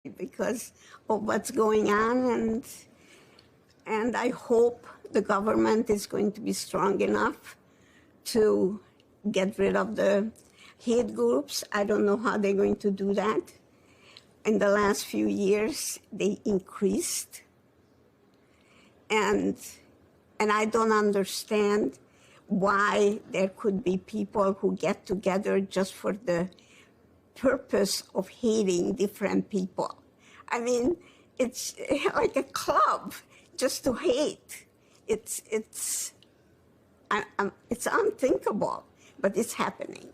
because of what's going on, and I hope the government is going to be strong enough to get rid of the hate groups. I don't know how they're going to do that. In the last few years, they increased. And I don't understand why there could be people who get together just for the purpose of hating different people. I mean, it's like a club just to hate. It's unthinkable, but it's happening.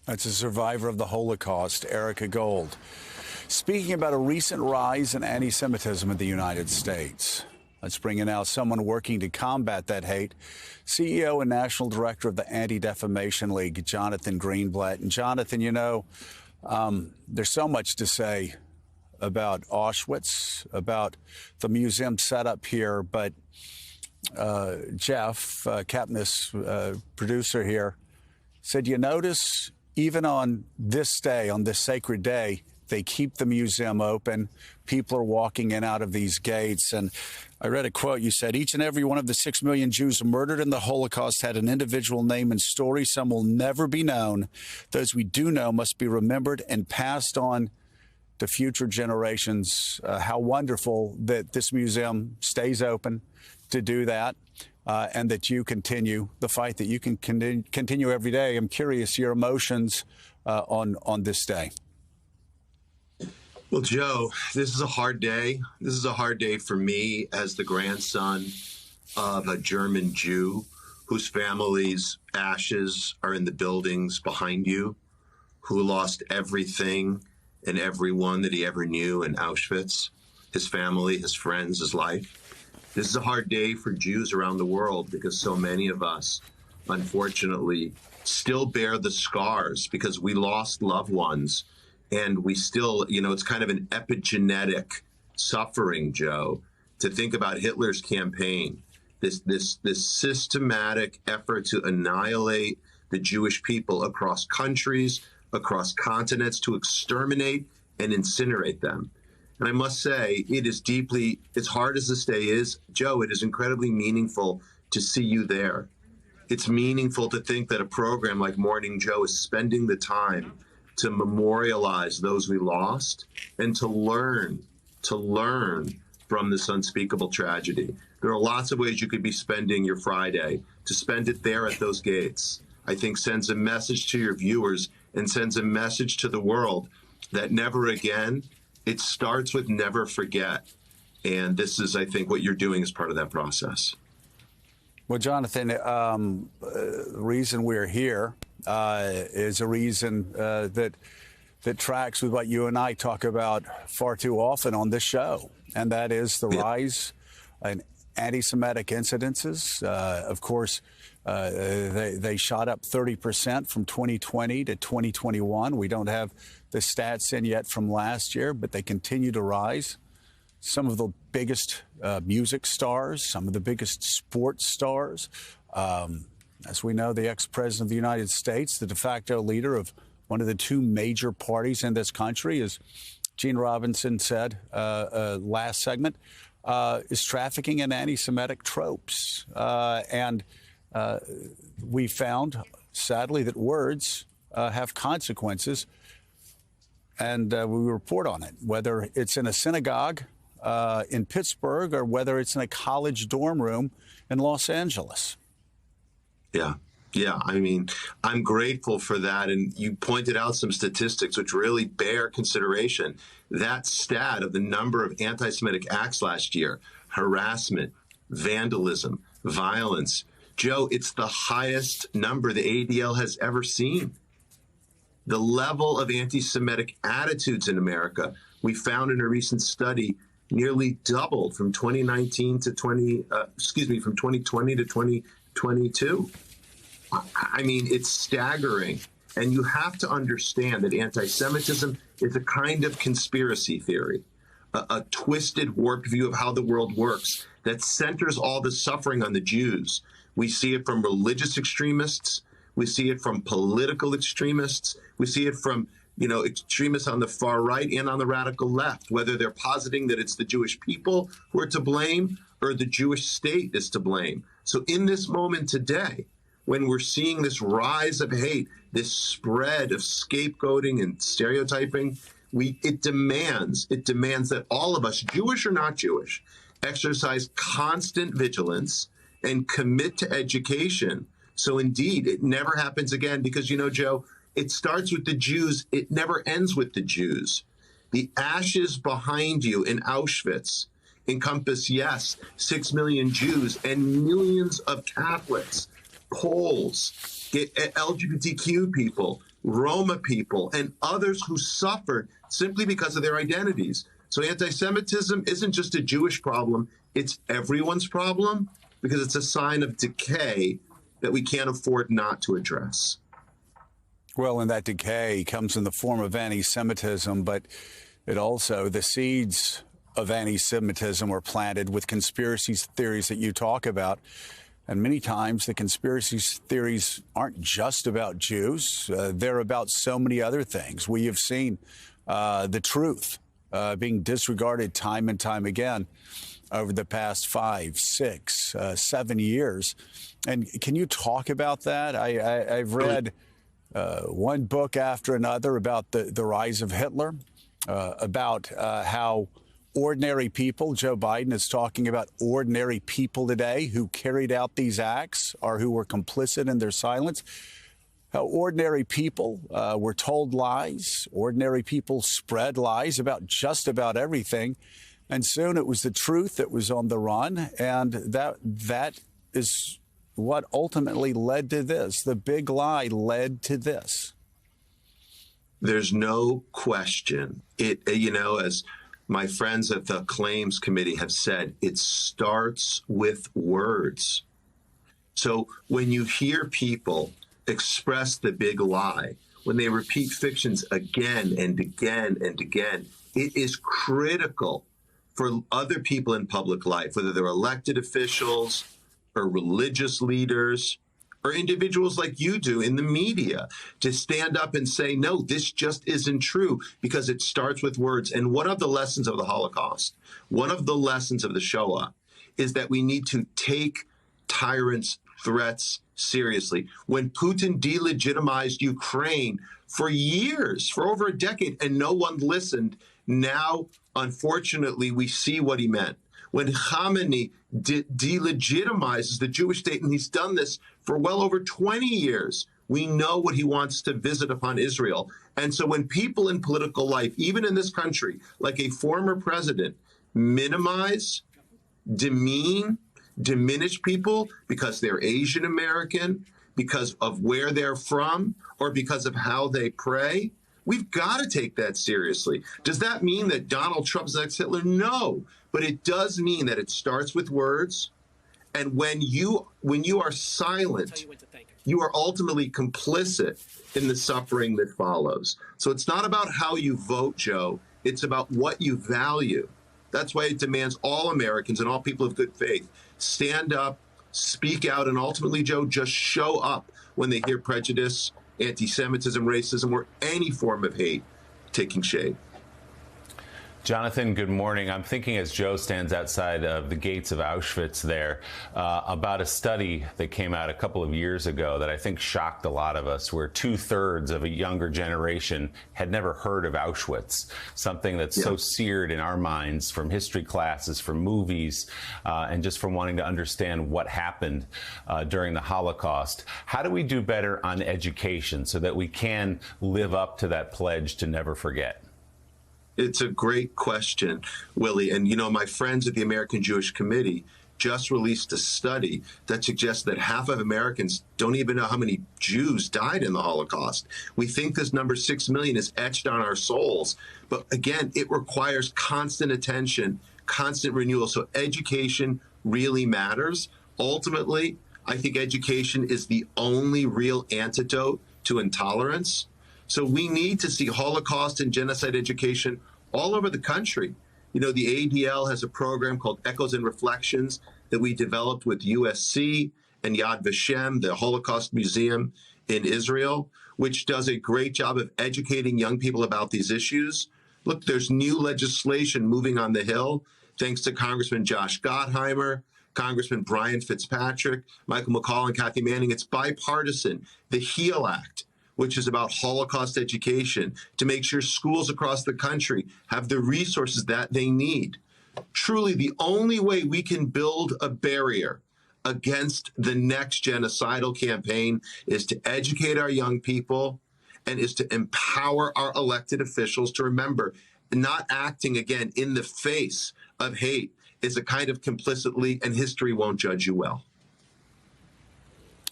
That's a survivor of the Holocaust, Erica Gold, speaking about a recent rise in anti-Semitism in the United States. Let's bring in now someone working to combat that hate, CEO and National Director of the Anti-Defamation League, Jonathan Greenblatt. And Jonathan, you know, there's so much to say about Auschwitz, about the museum set up here, but Jeff Kapnis, producer here, said, you notice even on this day, on this sacred day, they keep the museum open. People are walking in and out of these gates. And I read a quote. You said, each and every one of the 6 million Jews murdered in the Holocaust had an individual name and story. Some will never be known. Those we do know must be remembered and passed on to future generations. How wonderful that this museum stays open to do that, and that you continue the fight, that you can continue every day. I'm curious your emotions on this day. Well, Joe, this is a hard day. This is a hard day for me as the grandson of a German Jew whose family's ashes are in the buildings behind you, who lost everything and everyone that he ever knew in Auschwitz, his family, his friends, his life. This is a hard day for Jews around the world because so many of us, unfortunately, still bear the scars because we lost loved ones. And we still, you know, it's kind of an epigenetic suffering, Joe, to think about Hitler's campaign, this systematic effort to annihilate the Jewish people across countries, across continents, to exterminate and incinerate them. And I must say, it is deeply, as hard as this day is, Joe, it is incredibly meaningful to see you there. It's meaningful to think that a program like Morning Joe is spending the time to memorialize those we lost and to learn from this unspeakable tragedy. There are lots of ways you could be spending your Friday. To spend it there at those gates, I think sends a message to your viewers and sends a message to the world that never again. It starts with never forget. And this is, I think, what you're doing as part of that process. Well, Jonathan, the reason we're here is a reason that tracks with what you and I talk about far too often on this show, and that is the rise in anti-Semitic incidences. Of course, they shot up 30% from 2020 to 2021. We don't have the stats in yet from last year, but they continue to rise. Some of the biggest music stars, some of the biggest sports stars. As we know, the ex-president of the United States, the de facto leader of one of the two major parties in this country, as Gene Robinson said last segment, is trafficking in anti-Semitic tropes. And we found, sadly, that words have consequences. And we report on it, whether it's in a synagogue in Pittsburgh or whether it's in a college dorm room in Los Angeles. Yeah. I mean, I'm grateful for that. And you pointed out some statistics which really bear consideration. That stat of the number of anti-Semitic acts last year, harassment, vandalism, violence. Joe, it's the highest number the ADL has ever seen. The level of anti-Semitic attitudes in America, we found in a recent study, nearly doubled from 2020 to 2022. I mean, it's staggering. And you have to understand that anti-Semitism is a kind of conspiracy theory, a twisted, warped view of how the world works that centers all the suffering on the Jews. We see it from religious extremists. We see it from political extremists. We see it from extremists on the far right and on the radical left, whether they're positing that it's the Jewish people who are to blame or the Jewish state is to blame. So in this moment today, when we're seeing this rise of hate, this spread of scapegoating and stereotyping, it demands that all of us, Jewish or not Jewish, exercise constant vigilance and commit to education. So indeed, it never happens again because, Joe, it starts with the Jews. It never ends with the Jews. The ashes behind you in Auschwitz encompass, yes, 6 million Jews and millions of Catholics, Poles, LGBTQ people, Roma people, and others who suffered simply because of their identities. So anti-Semitism isn't just a Jewish problem. It's everyone's problem because it's a sign of decay that we can't afford not to address. Well, and that decay comes in the form of anti-Semitism, but it also, the seeds of anti-Semitism are planted with conspiracy theories that you talk about. And many times the conspiracy theories aren't just about Jews. They're about so many other things. We have seen the truth being disregarded time and time again over the past 5, 6, 7 years. And can you talk about that? I've read one book after another about the rise of Hitler, about how ordinary people, Joe Biden is talking about ordinary people today who carried out these acts or who were complicit in their silence. How ordinary people were told lies. Ordinary people spread lies about just about everything. And soon it was the truth that was on the run. And that is what ultimately led to this. The big lie led to this. There's no question. As my friends at the Claims Committee have said, it starts with words. So when you hear people express the big lie, when they repeat fictions again and again and again, it is critical for other people in public life, whether they're elected officials or religious leaders or individuals like you do in the media, to stand up and say, no, this just isn't true, because it starts with words. And one of the lessons of the Holocaust, one of the lessons of the Shoah, is that we need to take tyrants' threats seriously. When Putin delegitimized Ukraine for years, for over a decade, and no one listened, now, unfortunately, we see what he meant. When Khamenei delegitimizes the Jewish state, and he's done this for well over 20 years, we know what he wants to visit upon Israel. And so when people in political life, even in this country, like a former president, minimize, demean, diminish people because they're Asian American, because of where they're from, or because of how they pray, we've got to take that seriously. Does that mean that Donald Trump's next Hitler? No. But it does mean that it starts with words. And when you are silent, you are ultimately complicit in the suffering that follows. So it's not about how you vote, Joe. It's about what you value. That's why it demands all Americans and all people of good faith stand up, speak out, and ultimately, Joe, just show up when they hear prejudice, anti-Semitism, racism, or any form of hate taking shape. Jonathan, good morning. I'm thinking as Joe stands outside of the gates of Auschwitz there about a study that came out a couple of years ago that I think shocked a lot of us, where 2/3 of a younger generation had never heard of Auschwitz, something that's so seared in our minds from history classes, from movies, and just from wanting to understand what happened during the Holocaust. How do we do better on education so that we can live up to that pledge to never forget? It's a great question, Willie. And, my friends at the American Jewish Committee just released a study that suggests that half of Americans don't even know how many Jews died in the Holocaust. We think this number 6 million is etched on our souls. But again, it requires constant attention, constant renewal. So education really matters. Ultimately, I think education is the only real antidote to intolerance. So we need to see Holocaust and genocide education all over the country. The ADL has a program called Echoes and Reflections that we developed with USC and Yad Vashem, the Holocaust Museum in Israel, which does a great job of educating young people about these issues. Look, there's new legislation moving on the Hill, thanks to Congressman Josh Gottheimer, Congressman Brian Fitzpatrick, Michael McCall, and Kathy Manning. It's bipartisan. The HEAL Act, which is about Holocaust education, to make sure schools across the country have the resources that they need. Truly, the only way we can build a barrier against the next genocidal campaign is to educate our young people and is to empower our elected officials to remember not acting again in the face of hate is a kind of complicity, and history won't judge you well.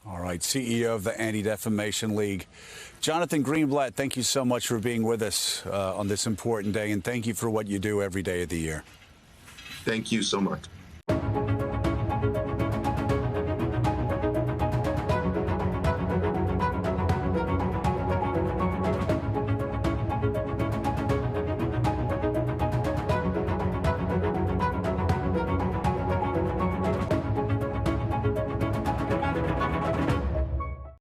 All right, CEO of the Anti-Defamation League, Jonathan Greenblatt, thank you so much for being with us on this important day, and thank you for what you do every day of the year. Thank you so much.